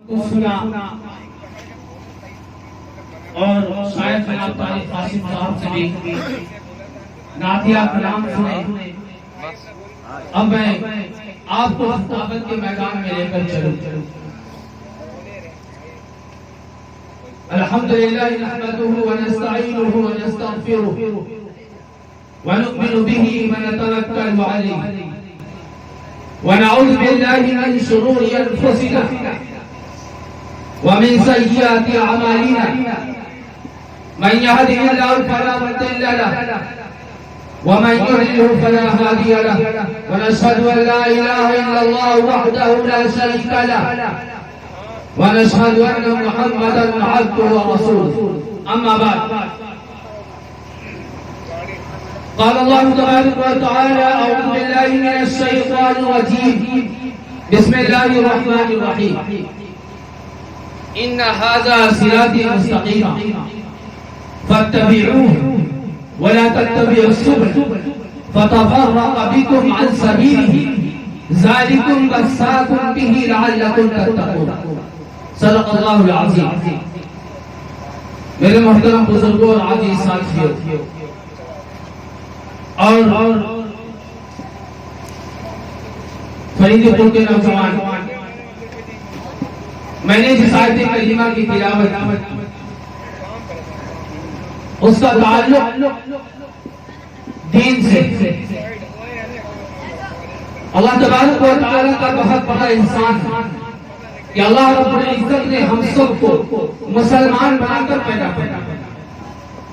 کو سنا اور شاید جناب طارق قاسم صاحب سے بھی نعتیہ کلام سنے. اب میں آپ کو خطابت کے میدان میں لے کر چلوں. الحمدللہ نحمده ونستعینه ونستغفره ونؤمن به ونتوکل علیہ ونعوذ باللہ من شرور انفسنا ومن سیئات اعمالنا من يهده الله فلا مضل له ومن يضلل فلا هادي له ونشهد ان لا اله الا الله وحده لا شريك له ونشهد ان محمدا عبده ورسوله. اما بعد قال الله تبارك وتعالى اعوذ بالله من الشيطان الرجيم بسم الله الرحمن الرحيم ان هذا صراطي مستقيما فاتبعوه ولا تتبعوا السبل فتفرق بكم عن سبيله ذلكم وصاكم به لعلكم تتقون. صدق اللہ العظیم. میرے محترم بزرگوں اور عزیز ساتھیوں اور فرید پور کے نوجوان، میں نے جس آیت کریمہ کی تلاوت اس کا تعلق دین سے. اللہ تبارک و تعالیٰ کا بہت بڑا احسان کہ اللہ رب العزت نے ہم سب کو مسلمان بنا کر پیدا کیا،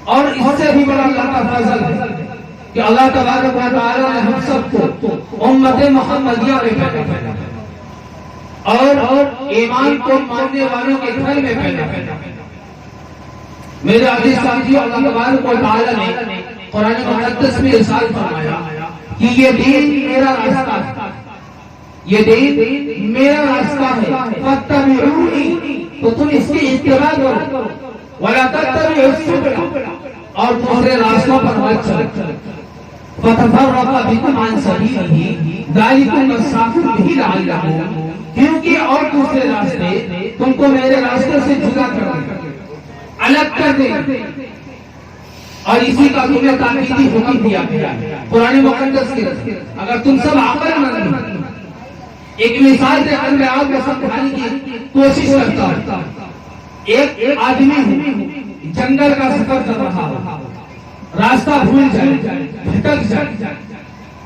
اور اس سے بھی بڑا اللہ کا فضل ہے کہ اللہ تبارک و تعالیٰ نے ہم سب کو امت محمدیہ میں پیدا کیا اور ایمان کو ماننے والوں کے گھر میں پیدا کیا. میرے عزیز ساتھیوں، اللہ تبارک و تعالیٰ نے قرآن مقدس میں ارشاد فرمایا کہ یہ دین میرا راستہ ہے، یہ دین میرا راستہ ہے، فاتبعونی، تو تم اس کی اتباع کرو، ولا تتبعوا السبل، اور دوسرے راستوں پر مت چلو، فتفرق بکم عن سبیلہ ذلکم وصاکم بہ لعلکم، کیونکہ اور دوسرے راستے تم کو میرے راستے سے جدا کر دیں، الگ کر دیں. اور اسی کا تمہیں تاکیدی حکم دیا گیا قرآن مقدس کے. اگر تم سب عقل مند ایک مثال سے اگر میں آپ کو سمجھانے کی کوشش کرتا ہوں. ایک آدمی جنگل کا سفر کر رہا ہو، راستہ بھول جائے، بھٹک جائے،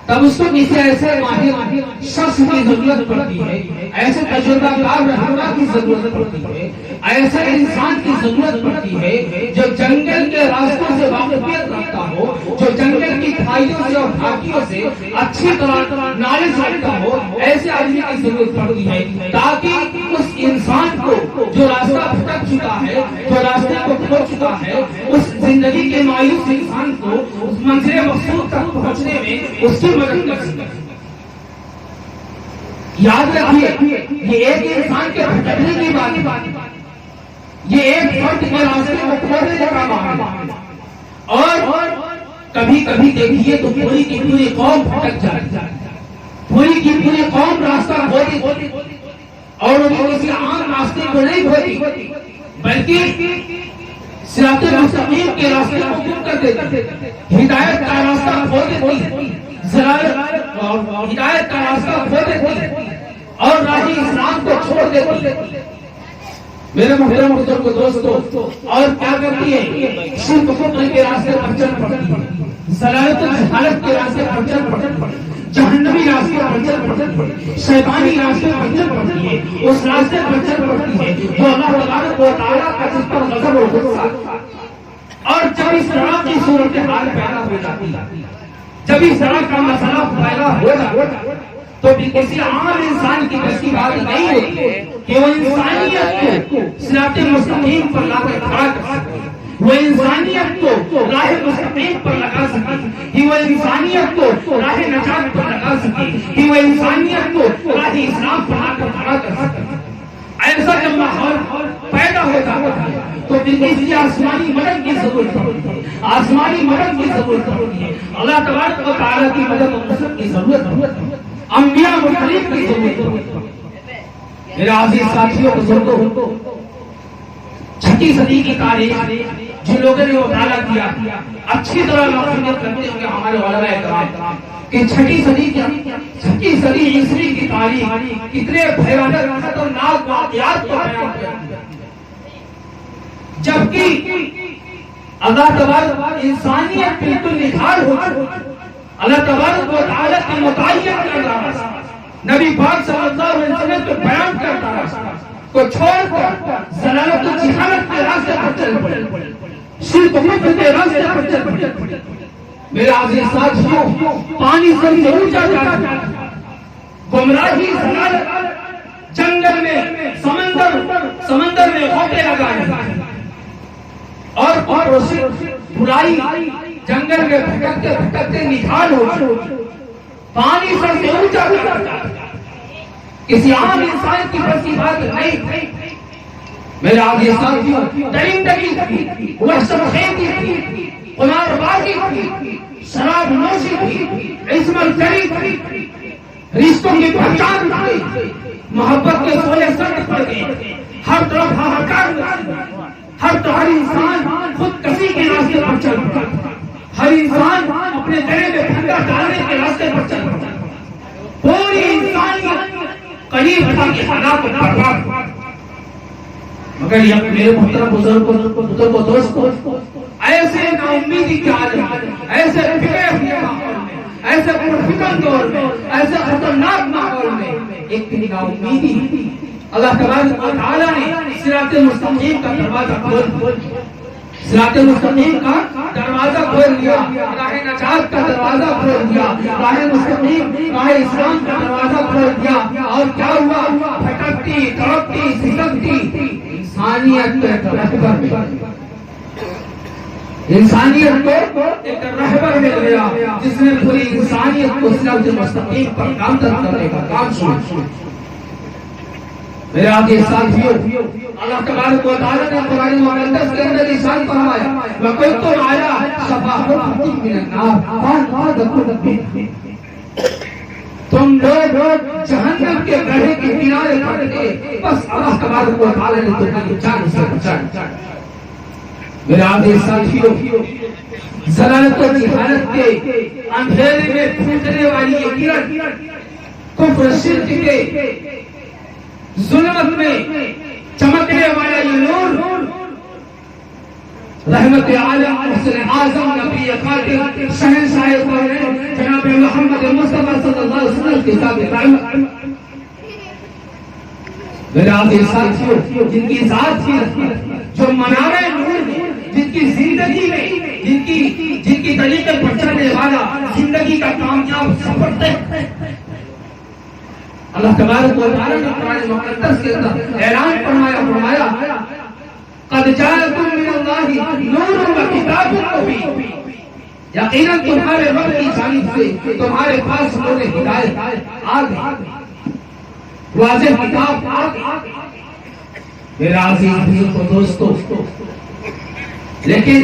تب اس کو کسی ایسے ماہر شخص کی ضرورت پڑتی ہے، ایسے تجربہ کار رہنما کی ضرورت پڑتی ہے، ایسے انسان کی ضرورت پڑتی ہے جو جنگل کے راستوں سے واقفیت رکھتا ہو، جو جنگل کی کھائیوں سے اور گھاٹیوں سے اچھی طرح نالج رکھتا ہو. ایسے آدمی کی ضرورت پڑتی ہے تاکہ اس انسان کو جو راستہ بھٹک چکا ہے، جو راستے کو کھو چکا ہے، اس زندگی کے مایوس انسان کو اس منزل مقصود تک پہنچنے میں اس کی مدد کر سکے. یاد رکھیے، یہ ایک انسان کے بھٹکنے کی بات، یہ ایک فرد کے راستے کو کھونے کا معاملہ. اور کبھی کبھی دیکھیے تو پوری کی پوری قوم بھٹک جائے، پوری کی پوری قوم راستہ کھوتی، اور وہ کسی عام راستے کو نہیں کھوتی بلکہ صراط مستقیم کے راستے کو گم کر دیتی، ہدایت کا راستہ کھو دیتی، ہدایت کا راستہ کھو دیتی اور راہ اسلام کو چھوڑ دیتی. میرے محترم بزرگوں دوستو، اور کیا کرتی ہے؟ شرک کفر کے راستے پر چل پڑتی ہے، ضلالت و جہالت کے راستے پر چل پڑتی ہے، جہنمی راستے پر چل پڑتی ہے، شیطانی راستے پر چل پڑتی ہے، اس راستے پر چل پڑتی ہے جو اللہ تبارک و تعالیٰ کا جس پر غضب و غصہ. اور جب اس طرح کی صورتحال پیدا ہو جاتی ہے، جب اس طرح کا مسئلہ پیدا ہو جاتا ہے، تو کسی عام انسان کی بس کی بات نہیں ہوتی کہ وہ انسانیت کو صراط مستقیم پر لا کر کھڑا کر سکے، وہ انسانیت کو راہ مستقیم پر لگا سکے، کہ وہ انسانیت کو راہ نجات پر لگا سکے، کہ وہ انسانیت کو راہ اسلام پر لا کر کھڑا کر سکے. ایسا جب ماحول پیدا ہوتا ہے تو اس کی آسمانی مدد کی ضرورت ہوتی ہے، آسمانی مدد کی ضرورت ہوتی ہے، اللہ تبارک و تعالیٰ کی مدد و نصرت کی ضرورت ہوتی ہے، انبیاء مرسلین کی ضرورت ہوتی ہے. میرے عزیز ساتھیوں بزرگوں، چھٹی صدی کی تاریخ جن لوگوں نے مطالعہ کیا اچھی طرح معلومات رکھتے ہوئے ہمارے علماء کرام کہ چھٹی صدی عیسوی کی تاریخ کتنے بھیانک خطرناک واقعات کو بیان کرتی ہے، جبکہ اللہ تبارک انسانیت بالکل نکھار ہو چکی، اللہ تبارک و تعالی کی متعین کر رہا ہے، نبی پاک صلی اللہ علیہ وسلم کو بیان کرتا ہے، کو چھوڑ کر ضلالت و جہالت کے راستے پر چل پڑے، شرک و کفر کے راستے پر چل پڑے۔ میرے عزیز ساتھیوں، پانی سے اونچا جاتا، گمراہی ضلالت، جنگل میں سمندر میں غوطے لگائے اور برائی جنگل میں بھٹکتے بھٹکتے نکال ہو چکے، پانی سے اونچا جاتا، کسی عام انسان کی بس کی بات نہیں۔ میرے عزیز ساتھیوں، درندگی تھی، وحشت خیزی تھی، قمار بازی تھی، شراب نوشی تھی، عصمت جری تھی، رشتوں کی پہچان تھی، محبت کے سولے سرد پڑ گئے، ہر طرف ہاہاکار ہر انسان خود کشی کے راستے پر چل پڑا، ہر انسان اپنے گلے میں پھندا ڈالنے کے راستے پر چل پڑا، پوری انسانیت قریب تھا کہ ہلاکت برباد۔ مگر یہ میرے محترم بزرگوں دوستوں، ایسے نا امیدی کے عالم، ایسے بگڑے ہوئے ماحول میں، ایسے پرفتن دور میں، ایسے خطرناک ماحول میں ایک نا امیدی اللہ تبارک و تعالی نے صراط مستقیم کا دروازہ کھول صراط مستقیم کا دروازہ کھول دیا، راہ نجات کا دروازہ کھول دیا، راہ مستقیم راہ اسلام کا دروازہ کھول دیا، اور کیا ہوا؟ بھٹکتی تڑپتی سسکتی انسانیت کے رہبر ایک رہبر مل گیا جس نے پوری انسانیت کو صراط مستقیم پر گامزن کرنے کا کام شروع۔ میرے عزیز ساتھیوں، اللہ تبارک و تعالی نے قرآن مقدس کے اندر ارشاد فرمایا وَكُنْتُ عَلَىٰ شَفَا حُفْرَةٍ مِّنَ النَّارِ، تم لوگ جہنم کے گڑھے کے کنارے پر تھے، بس اللہ تبارک و تعالی نے تمہیں جان سے بچایا۔ میرے عزیز ساتھیوں، ضلالت و جہالت کے اندھیرے میں پھوٹنے والی یہ کرن، کفر شرک کے ظلمت میں چمکنے والا یہ نور، رحمت عالم محسن اعظم نبی خاتم شہنشاہ کونین جناب محمد مصطفیٰ صلی اللہ علیہ وسلم کے ساتھ رحمت۔ میرے عزیز ساتھیوں، جن کی ذات کی جو منارہ نور ہے، جن کی زندگی میں جن کی طریقے پر چلنے والا زندگی کا کامیاب سفر طے، اللہ تبارک و تعالی نے قرآن مقدس کے اندر اعلان فرمایا قد جاءکم من اللہ نور و کتاب مبین، یقیناً تمہارے رب کی جانب سے تمہارے پاس نور ہدایت آ گئی، واضح کتاب آ گئی۔ میرے عزیز دوستو، لیکن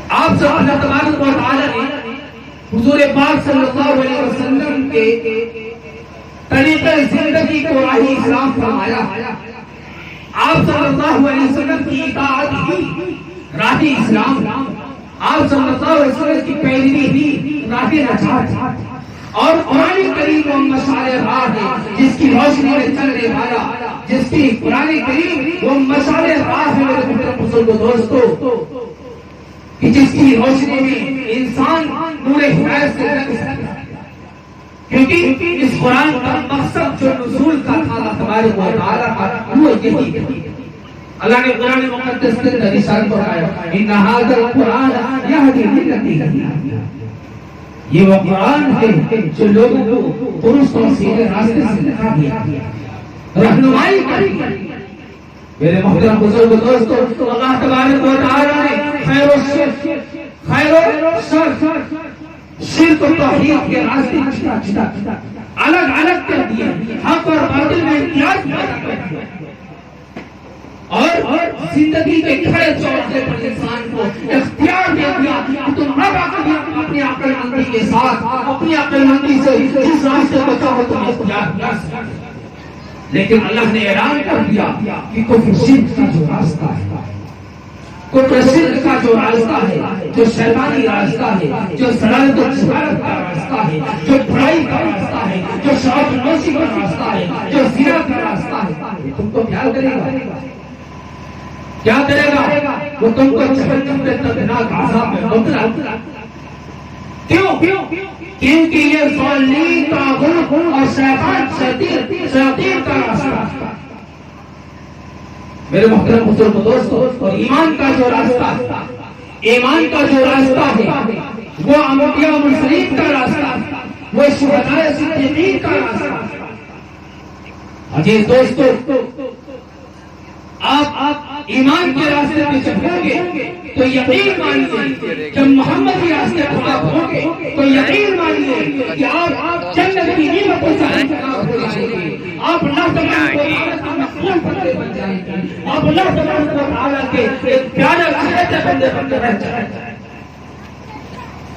آپ سے اللہ تبارک و تعالی نے حضور پاک صلی اللہ علیہ وسلم کے طریقہ زندگی کو راہ اسلام فرمایا، آپ صلی اللہ علیہ وسلم کی اطاعت ہی راہ اسلام، آپ صلی اللہ علیہ وسلم کی پیروی ہی راہ نجات، اور قرآن کریم وہ مشعل راہ ہے جس کی روشنی میں چلنے والا، جس کی قرآن کریم وہ مشعل راہ ہے میرے محترم بزرگوں دوستو، کہ جس کی روشنی میں انسان نور ہدایت سے لگ سکتا ہے، کیونکہ اس قرآن کا مقصد جو نزول کا تھا اللہ تبارک و تعالی کا وہ یہی ہے۔ اللہ نے قرآن مقدس کے اندر ارشاد فرمایا ان ھذا القرآن یہدی للتی ہے، یہ وہ قرآن ہے جو لوگوں کو درست اور سیدھے راستے سے دکھا دیا، رہنمائی کرتی ہے۔ میرے محترم بزرگ دوستو، اللہ تبارک و تعالی نے خیر و شر، شرک و توحید کے راستے چھٹا الگ الگ کر دیا، حق اور باطل میں امتیاز پیدا کر دیا، اور زندگی کے کھڑے چوراہے پر انسان کو اختیار دے دیا کہ تم اب اپنی عقل مندی کے ساتھ، اپنی عقل مندی سے جس راستے کو چاہو تم اختیار کر سکتے۔ لیکن اللہ نے اعلان کر دیا کہ کفر شرک کا جو راستہ ہے، کفر شرک کا جو راستہ ہے، جو شیطانی راستہ ہے، جو ضلالت و جہالت کا راستہ ہے، جو برائی کا راستہ ہے، جو شراب نوشی کا راستہ ہے، جو زنا کا راستہ ہے، یہ تم کو کیا کرے گا؟ کیا کرے گا؟ وہ تم کو جہنم میں دردناک عذاب میں مبتلا۔ کیوں؟ کیونکہ یہ ظالم طاغوت اور شیاطین کا راستہ۔ میرے محترم بزرگ دوستو، اور ایمان کا جو راستہ ہے وہ انبیاء و مرسلین کا راستہ، وہ شہداء صدیقین کا راستہ۔ عزیز دوستو، آپ ایمان کے راستے پہ چلیں گے تو یقین مانیے، جب محمد کے راستے پر آپ ہوں گے تو یقین مانیے کہ آپ جنت کی نعمتوں سے آپ اللہ تبارک و تعالیٰ کے مقبول بندے بن جائیں گے، آپ اللہ تبارک و تعالیٰ کے ایک پیارے چہتے بندے رہ جائیں گے۔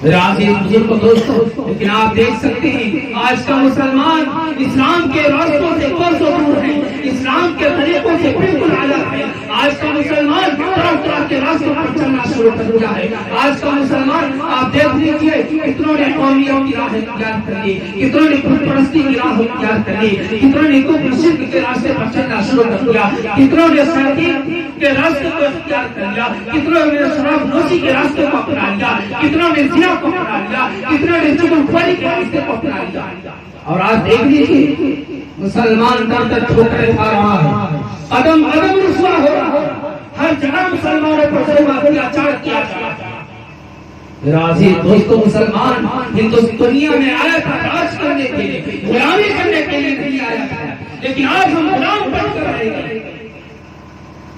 میرا عزیز بزرگ دوستو، لیکن آپ دیکھ سکتے ہیں آج کا مسلمان اسلام کے راستوں سے کوسوں دور ہے، اسلام کے طریقوں سے بالکل الگ ہے۔ آج کا مسلمان طرح کے راستوں پر چلنا شروع کر دیا ہے۔ آج کا مسلمان آپ دیکھ لیجیے، کتنوں نے قومیوں کی راہ اختیار کر لی، کتنوں نے بت پرستی کی راہ اختیار کر لی، کتنوں نے کفر شرک کے راستے پر چلنا شروع کر دیا، کتنوں نے شیاطین کے راستے کو اختیار کر لیا، کتنوں نے شراب نوشی کے راستے کو اپنا لیا، کتنوں نے زنا کو اپنا لیا، کتنوں نے چغلخوری کے راستے کو اپنا لیا۔ اور آج دیکھ لیجیے مسلمان در ٹھوکریں کھا رہا ہے، قدم رسوا ہو رہا ہے، ہر جگہ مسلمانوں پر ظلم اتیاچار کیا جا رہا ہے۔ میرا عزیز دوستو، مسلمان دنیا میں آیا تھا راج کرنے کے لیے، غلامی کرنے کے لیے نہیں آیا تھا، لیکن آج ہم غلام بن کر رہے ہیں۔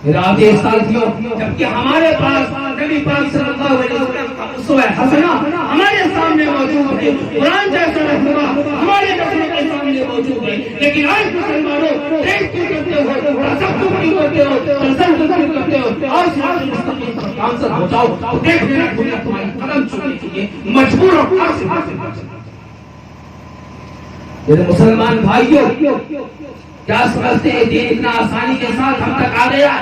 میرا عزیز ساتھیوں، جبکہ ہمارے پاس نبی پاک صلی اللہ علیہ وسلم کا اسوہ حسنہ ہمارے سامنے موجود ہے، قرآن جیسا رہنما ہمارے نسلوں کے سامنے موجود ہے، لیکن آج مسلمانوں دیکھ کیوں کرتے ہو، تذبذب کیوں کرتے ہو، تسلط کیوں کرتے ہو، اور صراط مستقیم پر گامزن ہو جاؤ، دیکھ لینا دنیا تمہاری قدم چومنے کے لیے مجبور ہو۔ میرے مسلمان بھائیوں، کیا سمجھتے ہیں دین اتنا آسانی کے ساتھ ہم تک آ گیا؟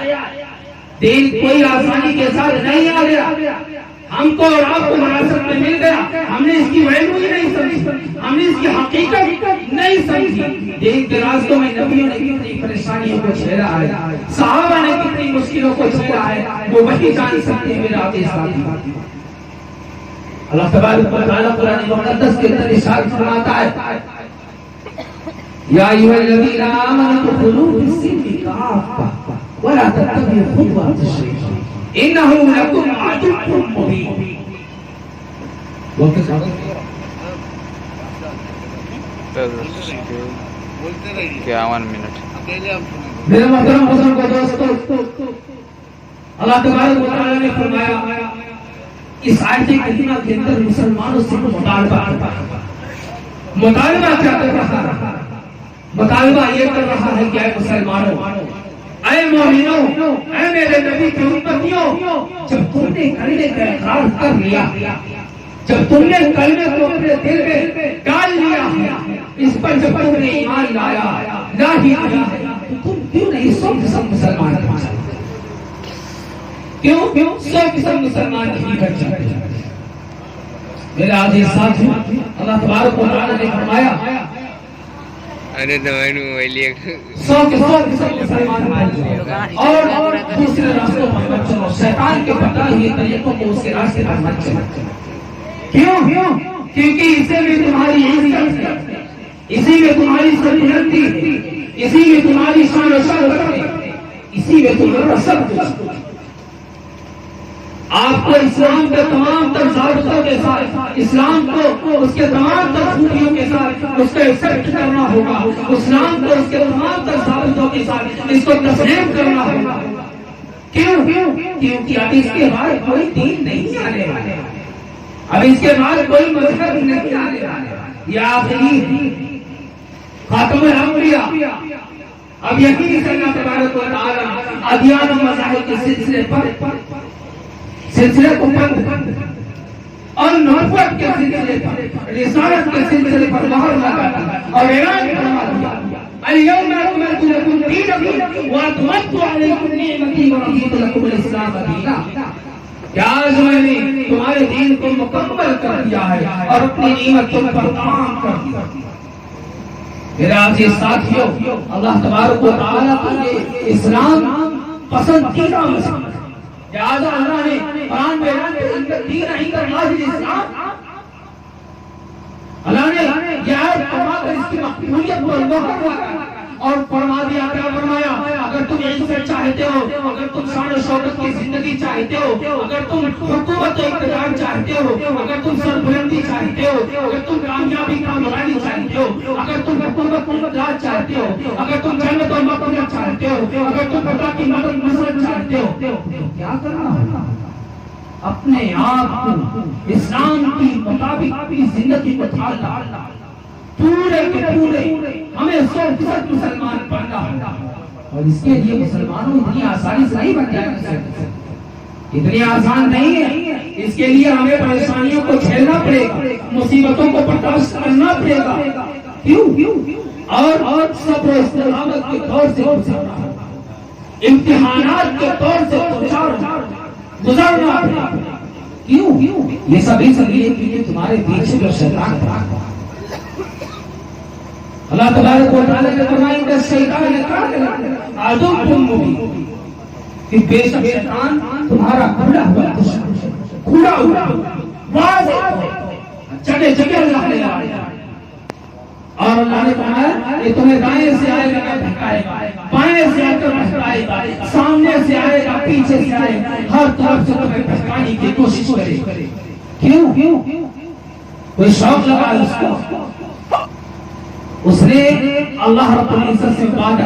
دین کوئی آسانی کے ساتھ نہیں آ گیا، ہم کو اور آپ کو وراثت میں مل گیا، ہم نے اس کی ویلیو ہی نہیں سمجھی، ہم نے اس کی حقیقت نہیں سمجھی۔ دین کے راستوں میں نبیوں نے کتنی پریشانیوں کو جھیلا ہے، صحابہ نے کتنی مشکلوں کو جھیلا ہے، وہ وہی جان سکتے ہیں۔ میرا عزیز ساتھی، اللہ تبارک و تعالیٰ قرآن مقدس کے اندر ارشاد فرماتا ہے، یا ایھا الذین آمنوا ادخلوا فی السلم کافۃ ولا تتبعوا خطوات الشیطان انہ لکم عدو مبین۔ میرے محترم بزرگوں دوستو، اللہ تبارک و تعالیٰ نے فرمایا اس آیت کریمہ کے اندر مسلمانوں سے مطالبہ کیا کر رہا ہے؟ مطالبہ یہ کر رہا ہے کہ اے مسلمانوں، اے مومنوں، اے میرے نبی کی امتیوں، جب تم نے کلمے کا اقرار کر لیا، جب تم نے کلمے کو اپنے دل میں ڈال لیا، اس پر جب تم نے ایمان لایا، لا ہی آیا ہے، تو تم کیوں نہیں سو قسم مسلمان بن جاتے؟ کیوں سو قسم مسلمان نہیں بن جاتے؟ میرے عزیز ساتھیوں، اللہ تبارک و تعالیٰ نے فرمایا سو مسلمان اور دوسرے راستوں پر مت چلو، شیطان کے بتائے ہوئے طریقوں کو اس کے راستے پر مت چلو۔ کیوں؟ کیونکہ اسے میں تمہاری عزت ہے، اسی میں تمہاری سربلندی ہے، اسی میں تمہاری شان و شوکت ہے، اسی میں تمہارا سب کچھ۔ آپ کو اسلام کے تمام تر ضابطوں کے ساتھ، اسلام کو اس کے تمام تر خوبیوں کے ساتھ اس کو ایکسپٹ کرنا ہوگا، اسلام کو اس کے تمام تر ضابطوں کے ساتھ اس کو تسلیم کرنا ہوگا۔ کیونکہ اب اس کے بعد کوئی دین نہیں آنے والے، اب اس کے بعد کوئی مذہب نہیں آنے والے، یہ آخری خاتم الانبیاء۔ اب یقین سے اللہ تبارک و تعالیٰ ادیان و مذاہب کے سلسلے کو بند اور نبوت کے سلسلے پر، رسالت کے سلسلے پر مہر لگاتا اور اعلان فرما دیا، اليوم اکملت لکم دینکم واتممت علیکم نعمتی ورضیت لکم الاسلام دینا. کہ آج میں نے تمہارے دین کو مکمل کر دیا ہے اور اپنی نعمت تم پر تمام کر دیا. میرے عزیز ساتھیو، اللہ تبارک و تعالیٰ کو یہ اسلام پسندیدہ مذہب ہے. لہذا اللہ نے قرآن میں دین عند اللہ الاسلام، اللہ نے یہ آیت فرما کر اس کی مقبولیت کو اللہ اور فرما دیا. کیا فرمایا؟ اگر تم عزت چاہتے ہو، اگر تم شان و شوکت کی زندگی چاہتے ہو، اگر تم حکومت و اقتدار چاہتے ہو، اگر تم سربلندی چاہتے ہو، اگر تم کامیابی کامرانی چاہتے ہو، اگر تم حکومت راج چاہتے ہو، اگر تم جنت و مغفرت چاہتے ہو، اگر تم خدا کی مدد نصرت چاہتے ہو، کیا کرنا ہوگا؟ اپنے آپ کو اسلام کی مطابق اپنی زندگی کو ڈھالنا، پورے کے پورے ہمیں 100% مسلمان بننا ہوگا. اور اس کے لیے مسلمانوں اتنی آسانی سے نہیں بن جائے، اتنی آسان نہیں ہے. اس کے لیے ہمیں پریشانیوں کو جھیلنا پڑے گا، مصیبتوں کو برداشت کرنا پڑے گا. کیوں؟ اور صبر و استقامت کے دور سے گزرنا ہوگا، امتحانات کے دور سے گزرنا پڑے گا. کیوں؟ یہ سبھی لیے تمہارے پیچھے جو شیطان تھا، اللہ تبارک و تعالیٰ نے فرمایا کہ شیطان عدو مبین، کہ بے شک شیطان تمہارا کھلا ہوا واضح جگہ جگہ اللہ نے آیا. اور اللہ نے فرمایا یہ تمہیں دائیں سے آئے گا بھٹکائے گا، بائیں سے آ کر بھٹکائے گا، سامنے سے آئے گا پیچھے سے آئے گا، ہر طرف سے تمہیں بھٹکانے کی کوشش کرے. کیوں؟ کوئی شوق لگا اس کو. اس نے اللہ رب العزت سے وعدہ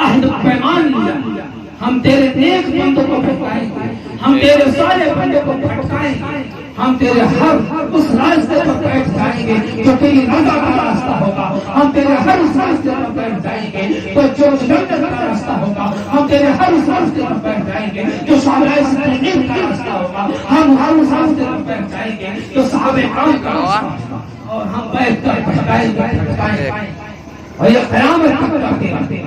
عہد پیمان لیا، ہم تیرے نیک بندوں کو بھٹکائیں گے، ہم تیرے صالح بندوں کو بھٹکائیں گے، ہم تیرے ہر اس راستے پر بیٹھ جائیں گے جو تیری رضا کا راستہ ہوگا، ہم تیرے ہر اس راستے پر بیٹھ جائیں گے تو جو جنت کا راستہ ہوگا، ہم تیرے ہر اس راستے پر بیٹھ جائیں گے جو صحابہ صدیقین کا راستہ ہوگا، ہم ہر اس راستے پر بیٹھ جائیں گے جو صحابہ کرام کا راستہ ہوگا، اور ہم بیٹھ کر بھٹکائیں گے اور یہ قیامت تک کرتے رہتے.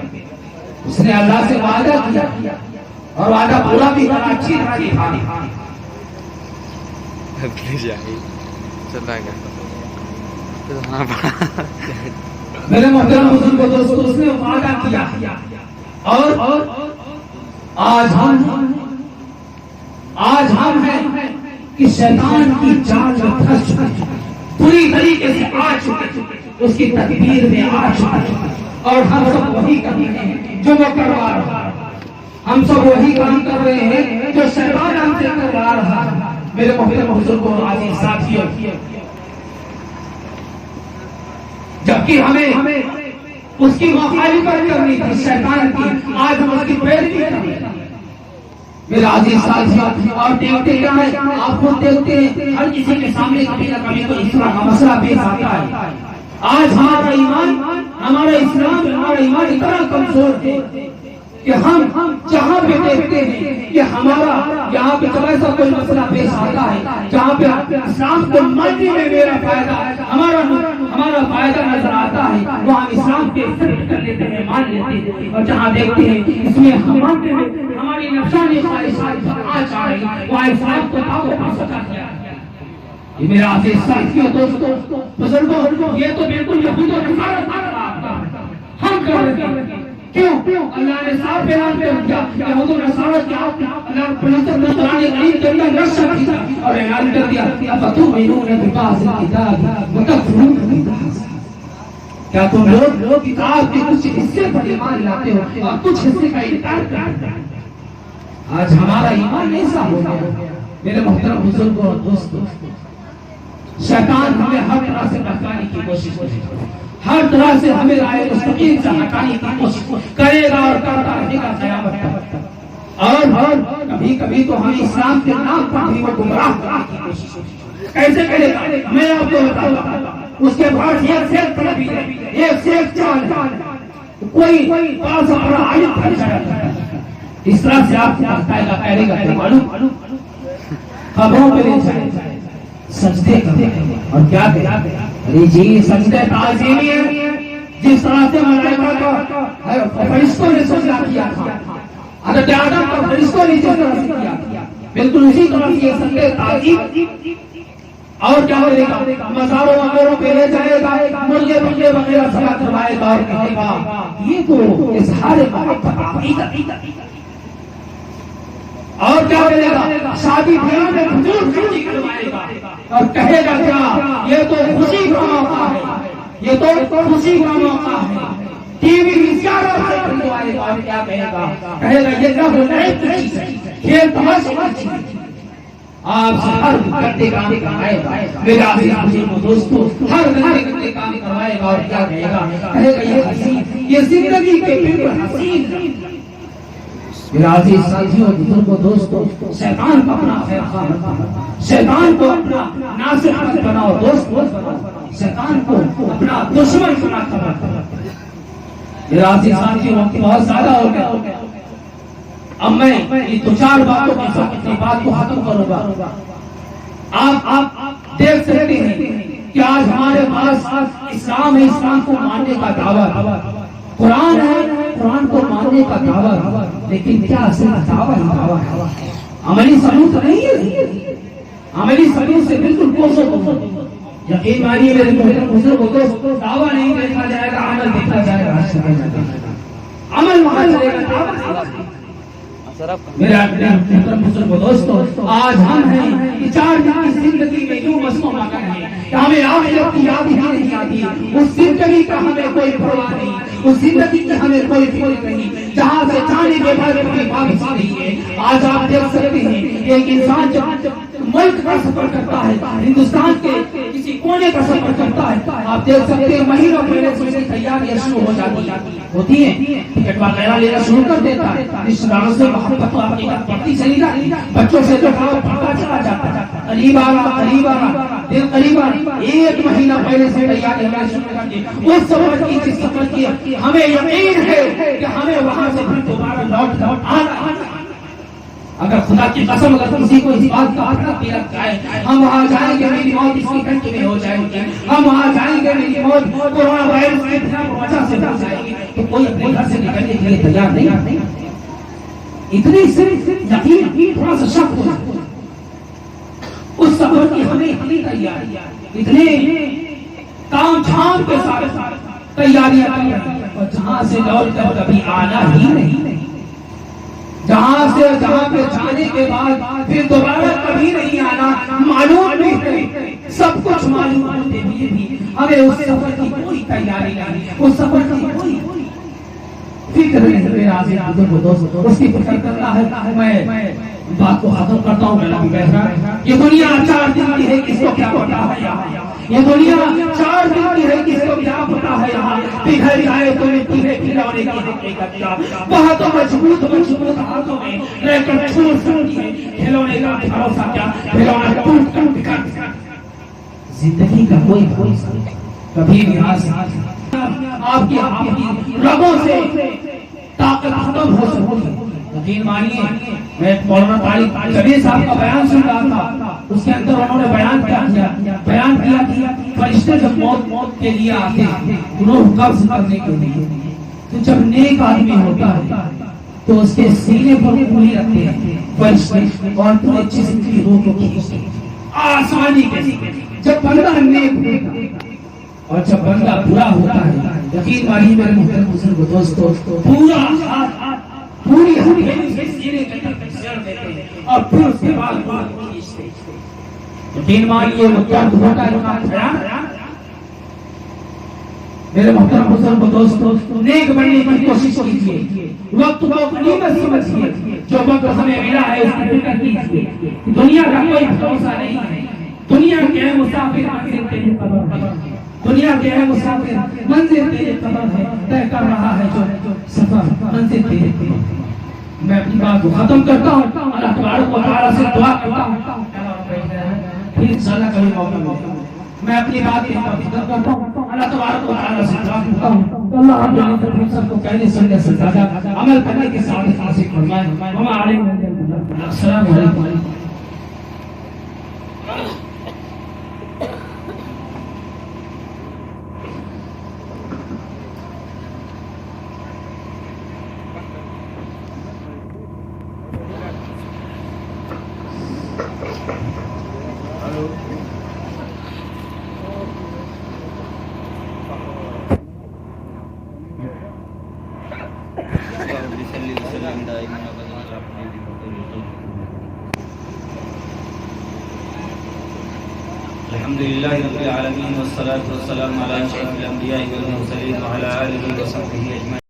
اس نے اللہ سے وعدہ کیا اور وعدہ پورا بھی کرا. اچھی طرح نبھایا. میرے محترم حضور کو دوستو، اس نے وعدہ کیا اور آج ہم ہیں کہ شیطان کی جال میں پھنس چکے، پوری طریقے سے آ چکے، اس کی تدبیر میں آ چکے، اور ہم سب وہی کر رہے ہیں جو وہ کروا رہا ہے. ہم سب وہی کام کر رہے ہیں جو شیطان ہم سے کروا رہا ہے. میرے محترم حضور کو عزیز ساتھیوں، جبکہ ہمیں اس کی مخالفت کرنی تھی شیطان کی، آج ہم اس کی پیروی کر رہے ہیں. میرا عزیز ساتھیوں، اور دیکھتے کیا ہے، آپ خود دیکھتے ہیں ہر کسی کے سامنے کبھی نہ کبھی کوئی اس طرح کا مسئلہ پیش آتا ہے. آج ہمارا ایمان، ہمارا اسلام، ہمارا ایمان اتنا کمزور ہے کہ ہم جہاں پہ دیکھتے ہیں کہ ہمارا یہاں پہ جب ایسا کوئی مسئلہ پیش آتا ہے جہاں پہ اسلام کو ماننے میں میرا فائدہ، ہمارا فائدہ نظر آتا ہے، وہ ہم اسلام کے ایکسپٹ کر لیتے ہیں، مان لیتے ہیں. اور جہاں دیکھتے ہیں اس میں ہم مانتے ہیں ہماری نفسانی خواہشات آ جائیں، وہ اسلام کو دعوت پا سکتا ہے. یہ میرا عزیز ساتھیوں، دوستوں، بزرگوں، یہ تو بالکل یہود و نصارہ کا ہم کر رہے ہیں. کیوں؟ اللہ نے صاف اعلان کر دیا یہود و نصارہ کیا اللہ پرستر نے قرآن کریم کے اندر نشر کیا اور اعلان کر دیا افتؤمنون ببعض الکتاب وتکفرون ببعض. کیا تم لوگ کتاب کے کچھ حصے پر ایمان لاتے ہو اور کچھ حصے کا انکار کرتے ہو؟ آج ہمارا ایمان ایسا ہو گیا. میرے محترم بزرگوں اور دوستوں، شیطان ہمیں ہر طرح سے بہکانے کی کوشش کرے گا، ہر طرح سے ہمیں رائے مستقیم سے ہٹانے کی کوشش کرے گا اور کرتا رہے گا قیامت تک. اور کبھی کبھی تو ہمیں اسلام کے نام پر بھی وہ گمراہ کرنے کی کوشش کیسے کرے گا؟ میں آپ کو بتاتا ہوں. اس کے بعد ایک سے ایک طرف ہے، ایک سے ایک چال ہے، کوئی بڑا سا بڑا آیت پڑھ جائے اس طرح سے آپ کو بتائے گا، کہے گا کہ معلوم خبروں پہ لے جائے سجدے کرتے ہیں. اور کیا کہا؟ ارے جی سجدہ تعظیمی ہے، جس طرح سے ملائکہ کا فرشتوں نے سجدہ کیا تھا، حضرت آدم کا فرشتوں نے جس طرح سے کیا، بالکل اسی طرح سے یہ سجدے تعظیم اور کیا کرے گا، مزاروں وغیرہ پہ لے جائے گا، مرغے بنگے وغیرہ سب کروائے گا اور کہے گا یہ تو اظہار محبت عقیدت، اور کیا کرے گا، شادی بیاہ میں حضور خوشی کروائے گا اور کہے گا کیا یہ تو خوشی کا موقع ہے، یہ تو خوشی کا موقع ہے، ٹی وی اشارہ سے کروائے گا اور کیا کہے گا یہ نہ ہونے کی چیز ہے، کھیل تماشا کی چیز ہے، آپ سے ہر گھنٹے کام کروائے گا، میرے عزیز بزرگوں دوستو ہر گھنٹے کام کروائے گا اور کیا کہے گا یہ حسین، یہ زندگی کے بالکل حسین، میرے عزیز ساتھیوں بزرگوں دوستو شیطان کو اپنا خیر خواہ مت بناؤ، شیطان کو اپنا ناصر مت بناؤ، دوست مت بناؤ، شیطان کو اپنا دشمن بنا کر مت بناؤ۔ میرے عزیز ساتھیوں وقت بہت زیادہ ہو گیا، اب میں یہ دو چار باتوں کے ساتھ اپنی بات کو ختم کروں گا۔ آپ دیکھ سکتے ہیں کہ آج ہمارے پاس اسلام ہے، اسلام کو ماننے کا دعویٰ، قرآن ہے، قرآن کو ماننے کا دعویٰ، لیکن کیا اصل دعویٰ ہے، عملی سلوک نہیں ہے، عملی سلوک سے بالکل کوسوں کو یقین مانیے میرے محترم بزرگوں دوستو، دعویٰ نہیں دیکھا جائے گا، عمل دیکھا جائے گا، عمل وہاں چلے گا، دعویٰ میرے محترم بزرگوں دوستو آج ہم ہیں کہ 4 دن کی زندگی میں یوں مصروف مگر ہیں کہ ہمیں آخرت کی یاد ہی نہیں آتی، اس زندگی کا ہمیں کوئی پرواہ نہیں، اس زندگی کی ہمیں کوئی فکر نہیں، جہاں سے جانے کے بعد کوئی واپس نہیں ہے۔ آج آپ دیکھ سکتے ہیں ایک انسان جب ملک کا سفر کرتا ہے، ہندوستان کے کسی کونے کا سفر کرتا ہے، آپ دیکھ سکتے ہیں مہینوں پہلے سے تیاریاں شروع ہو جاتی ہوتی ہیں، ٹکٹ وغیرہ لینا شروع کر دیتا ہے، رشتہ داروں سے محبت و عقیدت بڑھتی چلی جاتی، بچوں سے جو بڑھتا چلا جاتا ہے، قریب آ رہا دن قریب آ رہا، 1 مہینہ پہلے سے تیاریاں شروع کر دی، اس سفر کی جس سفر کی ہمیں یقین ہے کہ ہمیں وہاں سے پھر دوبارہ لوٹ آنا۔ اگر خدا کی قسم اگر کسی کو اس بات کا پتہ لگ جائے ہم وہاں جائیں گے میری موت اسی گھنٹے میں ہو جائے گی، ہم وہاں جائیں گے میری موت کورونا وائرس کی وجہ سے ہو جائے گی، تو کوئی اپنے گھر سے نکلنے کے لیے تیار نہیں، اتنی صرف یقین تھوڑا سا شک ہو اس سفر کی ہمیں تیار، اتنے کام جھام کے ساتھ تیاریاں کی اور جہاں سے لوٹ کر کبھی آنا ہی نہیں، جہاں پہ جانے کے بعد پھر دوبارہ کبھی نہیں آنا، معلوم بھی ہے، سب کچھ معلوم ہوتے ہوئے بھی ہمیں اس سفر کی کوئی تیاری نہیں، اس سفر کی کوئی فکر نہیں، میرے عزیز بزرگوں دوستو اس کی فکر کرتا ہے۔ میں بات کو ختم کرتا ہوں، میں بھی کہہ رہا یہ دنیا 4 دن کی ہے، کس کو کیا پتا ہے یہاں، یہ دنیا 4 دن کی ہے، کس کو کیا پتا ہے یہاں، پگھل جائے تو مٹی میں کھلونے کی حقیقت کیا، وہاں تو مضبوط ہاتھوں میں رہ کر چھوڑ سکتی ہے، کھلونے کا بھروسہ کیا، کھلونا ٹوٹ کر بکھر، زندگی کا کوئی بھروسہ کبھی بھی آپ کی رگوں سے طاقت ختم ہو سکتی ہے۔ یقین مانیے میں مولانا طارق کبیر صاحب کا بیان سن رہا تھا، اس کے اندر انہوں نے بیان کیا کہ فرشتے جب موت کے لیے آتے ہیں روح قبض کرنے کے لیے، تو جب نیک آدمی ہوتا ہے تو اس کے سینے پر انگلی رکھتے ہیں فرشتے اور پورے جسم کی روح کو کھینچتے ہیں آسانی کے ساتھ۔ جب بندہ نیک ہوتا ہے اور جب بندہ برا ہوتا ہے، یقین مانیے میرے محترم بزرگوں دوستو پورا پوری ہتھیلی سے سینے کے اندر جڑ دیتے ہیں اور پھر اس کے بعد کھینچتے ہیں، یقین مانیے وہ درد ہوتا ہے میرے محترم بزرگوں دوستو نیک بننے کی کوشش کیجیے، وقت کو غنیمت سمجھیے، جو وقت ہمیں ملا ہے اس کی فکر کیجیے، دنیا کا کوئی بھروسہ نہیں ہے، دنیا کے مسافر منزل تیرے قدم ہے، دنیا کے مسافر منزل تیرے قدم ہے، طے کر رہا ہے جو سفر منزل تیرے قدم ہے۔ میں اپنی بات کو ختم کرتا ہوں، اللہ تبارک و تعالیٰ سے دعا کرتا ہوں، پھر انشاءاللہ کبھی موقع ملے میں اپنی بات کی ختم کرتا ہوں، اللہ تبارک و تعالیٰ سے دعا کرتا ہوں اللہ رب العزت ہم سب کو کہنے سننے سے زیادہ عمل کرنے کے ساتھ حاصل فرمائے۔ السلام علیکم۔ الحمدللہ رب العالمین والصلاة والسلام علی اشرف الانبیاء والمرسلین وعلی آلہ وصحبہ اجمعین.